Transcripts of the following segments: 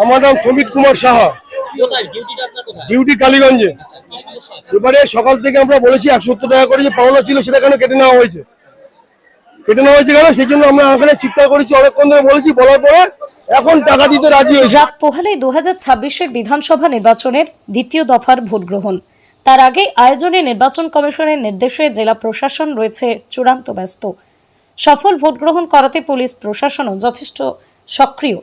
আমার নাম সমিত কুমার সাহা, ডিউটি কালীগঞ্জে। এবারে সকাল থেকে আমরা বলেছি 170 টাকা করে যে পাওনা ছিল সেটা কেন কেটে নেওয়া হয়েছে কেন সেই জন্য আমরা এখানে চিৎকার করেছি, অনেকক্ষণ ধরে বলেছি, বলার পরে এখন টাকা দিতে রাজি হয়েছে। রাত পোহালে 2026-এর বিধানসভা নির্বাচনের দ্বিতীয় দফার ভোট গ্রহণ। তার আগে আয়োজনে নির্বাচন কমিশনের নির্দেশে জেলা প্রশাসন রয়েছে চূড়ান্ত ব্যস্ত। সফল ভোট গ্রহণ করাতে পুলিশ প্রশাসনও যথেষ্ট সক্রিয়।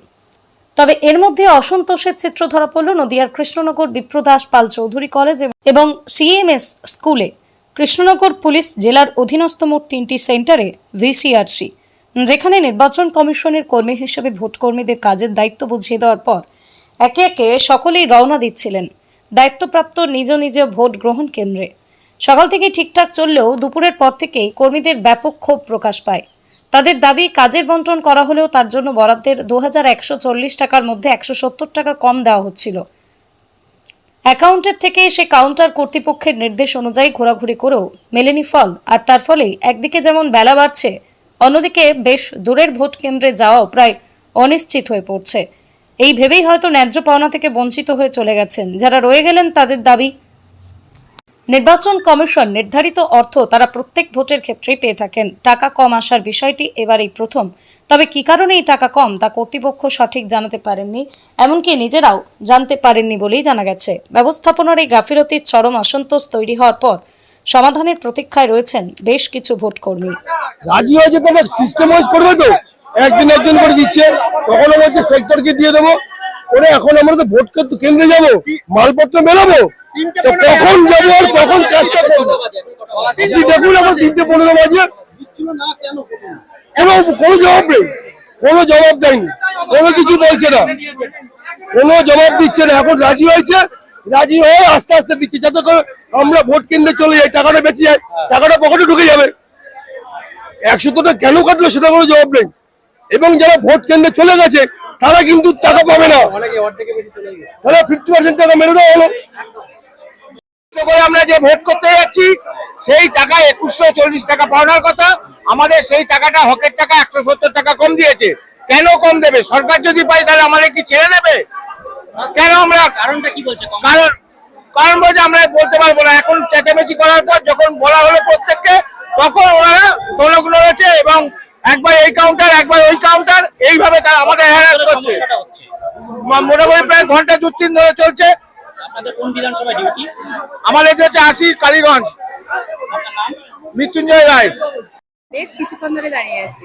তবে এর মধ্যে অসন্তোষের চিত্র ধরা পড়ল নদিয়ার কৃষ্ণনগর বিপ্রদাস পাল চৌধুরী কলেজ এবং সিএমএস স্কুলে। কৃষ্ণনগর পুলিশ জেলার অধীনস্থ মোট 3টি সেন্টারে ভিসিআরসি, যেখানে নির্বাচন কমিশনের কর্মী হিসেবে ভোটকর্মীদের কাজের দায়িত্ব বুঝিয়ে দেওয়ার পর একে একে সকলেই রওনা দিচ্ছিলেন দায়িত্বপ্রাপ্ত নিজ নিজ ভোট গ্রহণ কেন্দ্রে। সকাল থেকে ঠিকঠাক চললেও দুপুরের পর থেকেই কর্মীদের ব্যাপক ক্ষোভ প্রকাশ পায়। তাদের দাবি, কাজের বন্টন করা হলেও তার জন্য বরাদ্দের 2140 টাকার মধ্যে 170 টাকা কম দেওয়া হচ্ছিল। অ্যাকাউন্টের থেকে সে কাউন্টার কর্তৃপক্ষের নির্দেশ অনুযায়ী ঘোরাঘুরি করেও মেলেনি ফল। আর তার ফলেই একদিকে যেমন বেলা বাড়ছে, অন্যদিকে বেশ দূরের ভোট কেন্দ্রে যাওয়াও প্রায় অনিশ্চিত হয়ে পড়ছে। এই ভেবেই হয়তো ন্যায্য পাওনা থেকে বঞ্চিত হয়ে চলে গেছেন যারা রয়ে গেলেন। তাদের দাবি, নির্বাচন কমিশন নির্ধারিত অর্থ তারা প্রত্যেক ভোটের ক্ষেত্রেই পেয়ে থাকেন। টাকা কম আসার বিষয়টি এবারেই প্রথম। তবে কী কারণে এই টাকা কম তা কর্তৃপক্ষ সঠিক জানাতে পারেননি, এমনকি নিজেরাও জানতে পারেননি বলেই জানা গেছে। ব্যবস্থাপনার এই গাফিলতির চরম অসন্তোষ তৈরি হওয়ার পর সমাধানের প্রতীক্ষায় রয়েছেন বেশ কিছু ভোটকর্মী। রাজি হয়েছে তো সিস্টেম ওয়াইজ করবে, তো একদিন করে দিচ্ছে, কখনো বলছে সেক্টরকে দিয়ে দেবো ওরা। এখন আমরা তো ভোট কেন্দ্রে যাবো, মালপত্র মেলাবো, তো কখন যাবো আর কখন কাজটা করবো? দেখুন আমার 3:15 বাজে, কোনো জবাব নেই, কোনো জবাব দেয়নি, কোনো কিছু বলছে না, কোনো জবাব দিচ্ছে না। এখন রাজি হয়েছে, রাজি হয়ে আস্তে আস্তে দিচ্ছে যাতে করে আমরা ভোট কেন্দ্রে চলে যাই, টাকাটা বেঁচে যায়, টাকাটা পকেটে ঢুকে যাবে। 100 টাকা কেন কাটলো সেটা কোনো জবাব নেই। এবং যারা ভোট কেন্দ্রে চলে গেছে তারা কিন্তু টাকা পাবে না, তাহলে 50% টাকা মেরে দেওয়া হলো। আমরা যে ভোট করতে যাচ্ছি সেই টাকা 2140 টাকা পাওয়ার কথা, আমাদের সেই টাকাটা হকের টাকা 170 টাকা কম দিয়েছে। কেন কম দেবে? সরকার যদি পাই তাহলে আমাদের কি ছেড়ে নেবে? কেন? আমরা কারণটা কি বলছে? কারণ বলছে আমরা বলতে পারবো না। এখন চেঁচামেচি করার পর যখন বলা হলো প্রত্যেককে, তখন ওনারা টনক নড়েছে এবং একবার এই কাউন্টার একবার ওই কাউন্টার, এইভাবে তারা আমাদের হ্যারাস করছে। মোটামুটি প্রায় ঘন্টা 2-3 ধরে চলছে। আমাদের হচ্ছে 80 কালীগঞ্জ, মৃত্যুঞ্জয় রায়। বেশ কিছুক্ষণ ধরে দাঁড়িয়ে আছি।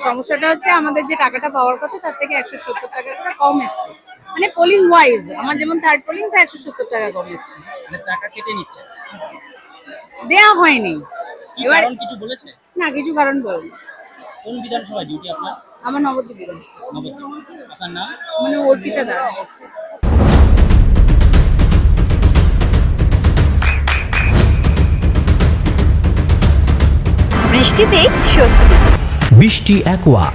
সমস্যাটা হচ্ছে আমাদের যে টাকাটা পাওয়ার কথা তার থেকে 170 টাকা করে কম এসছে। মানে পোলিং ওয়াইজ আমার যেমন থার্ড পোলিং তা 170 টাকা কম এসছে। টাকা কেটে নিচ্ছে, দেয়া হয়নি। এবার কিছু বলেছে না, কিছু কারণ বলুন। কোন বিধানসভা ডিউটি আপনার? আমার নবদ্বীপ বিধানসভা। আপনার নাম? মানে অর্পিতা দাস। বৃষ্টিতে স্বস্তি। বৃষ্টি অ্যাকোয়া,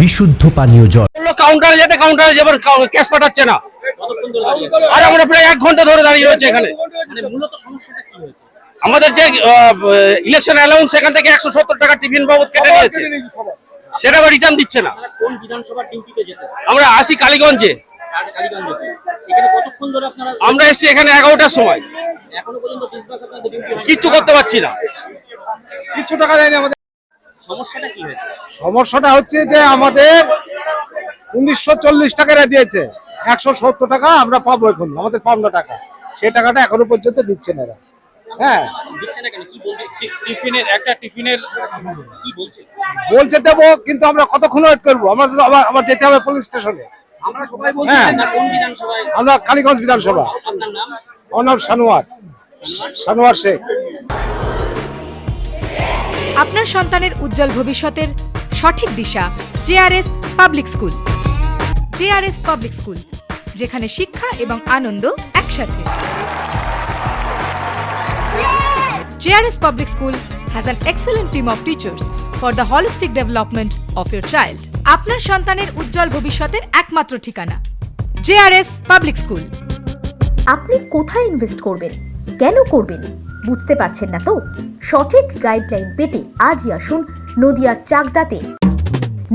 বিশুদ্ধ পানীয় জল। কাউন্টারে যেতে কাউন্টারে যাবার ক্যাশ পাঠাচ্ছে না। আর আমরা প্রায় 1 ঘন্টা ধরে দাঁড়িয়ে রয়েছে এখানে। মূলত সমস্যাটা কি হয়েছে? আমাদের যে ইলেকশন অ্যালাউন্স সেখান থেকে 170 টাকা টিফিন বাবদ কেটে নিয়েছে, সেটা আবার রিটার্ন দিচ্ছে না। কোন বিধানসভা ডিউটিতে যেতে? আমরা আসি কালীগঞ্জে। এখানে কতক্ষণ ধরে আপনারা? আমরা এসেছি এখানে 11টার সময়, এখনো পর্যন্ত ডিসবাস আপনাদের ডিউটি হয়নি? কিচ্ছু করতে পারছি না, কিচ্ছু টাকা দেয়নি আমাদের। সমস্যাটা কি হয়েছে? সমস্যাটা হচ্ছে যে আমাদের 1940 টাকা দিয়েছে, 170 টাকা আমরা পাবো এখন, আমাদের পাওনা টাকা, সেই টাকাটা এখনো পর্যন্ত দিচ্ছে না। হ্যাঁ, দিচ্ছে না কেন? কি বলছে? টিফিনের একটা টিফিনের কি বলছে? বলছে দেবো, কিন্তু আমরা কতক্ষণ ওয়েট করবো? আমাদের তো আবার যেতে হবে পুলিশ স্টেশনে। আমরা সবাই বলছি না কোন বিধানসভায়? আমরা কালীগঞ্জ বিধানসভা। আপনার নাম? আমার নাম সানোয়ার শেখ। আপনার সন্তানের উজ্জ্বল ভবিষ্যতের সঠিক দিশা JRS public school. JRS public school, যেখানে শিক্ষা এবং আনন্দ একসাথে। JRS public school has an excellent team of teachers for the holistic development of your child. আপনার সন্তানের উজ্জ্বল ভবিষ্যতের একমাত্র ঠিকানা জেআরএস পাবলিক স্কুল। আপনি কোথায় ইনভেস্ট করবেন, কেন করবেন বুঝতে পারছেন না তো? সঠিক গাইডলাইন পেতে আজই আসুন নদিয়ার চাকদাতে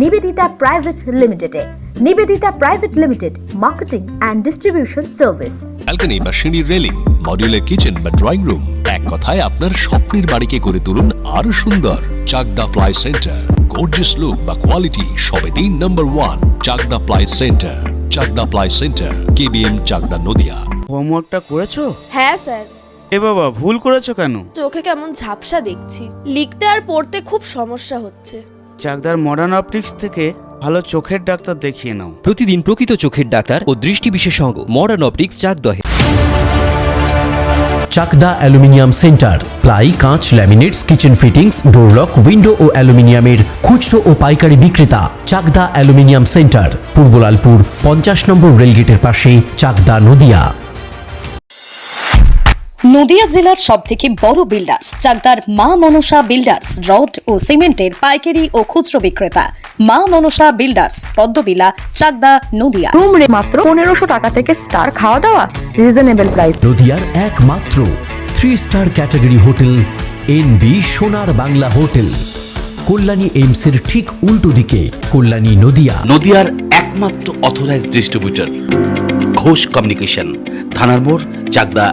নিবেদিতা প্রাইভেট লিমিটেডে। Nivedita private limited, marketing and distribution service. Balcony বা সিঁড়ির রেলিং, মডিউলার কিচেন বা ড্রয়িং রুম, এক কথায় আপনার স্বপ্নের বাড়িকে করে তুলুন আরো সুন্দর। Chakdaha ply centre, gorgeous look বা কোয়ালিটি সবে দিন number 1। Chakdaha ply centre, Chakdaha ply centre, KBM, Chakdaha, Nadia. হোমওয়ার্কটা করেছো? হ্যাঁ স্যার। এ বাবা, ভুল করেছো কেন? চোখে কেমন ঝাপসা দেখছি, লিখতে আর পড়তে খুব সমস্যা হচ্ছে। চাকদার মডার্ন অপটিক্স থেকে ভালো চোখের ডাক্তার দেখিয়ে নাও। প্রতিদিন প্রকৃত চোখের ডাক্তার ও দৃষ্টি বিশেষজ্ঞ মডার্ন অপটিক্স চাকদহে। চাকদা অ্যালুমিনিয়াম সেন্টার, প্লাই, কাঁচ, laminates, kitchen fittings, door lock, window ও অ্যালুমিনিয়ামের খুচরো ও পাইকারি বিক্রেতা। চাকদা অ্যালুমিনিয়াম সেন্টার, পূর্ব লালপুর 50 নম্বর রেলগেটের পাশে, চাকদা, নদিয়া। নদিয়া জেলার সবথেকে বড় বিল্ডার্স চাকদার মা মনসা বিল্ডার্স, রড ও সিমেন্টের পাইকারি ও খুচরো বিক্রেতা। মা মনসা বিল্ডার্স, পদ্মবিলা, চাকদা, নদিয়া। রুম রে মাত্র 1500 টাকা থেকে স্টার, খাওয়া দাওয়া রিজনেবল প্রাইস। নদিয়ার একমাত্র 3 স্টার ক্যাটাগরি হোটেল এনবি সোনার বাংলা হোটেল, কল্যাণী এইমসের ঠিক উল্টো দিকে, কল্যাণী, নদিয়া। নদিয়ার একমাত্র অথরাইজড ডিস্ট্রিবিউটর ঘোষ কমিউনিকেশন, থানার মোড়, চাকদা।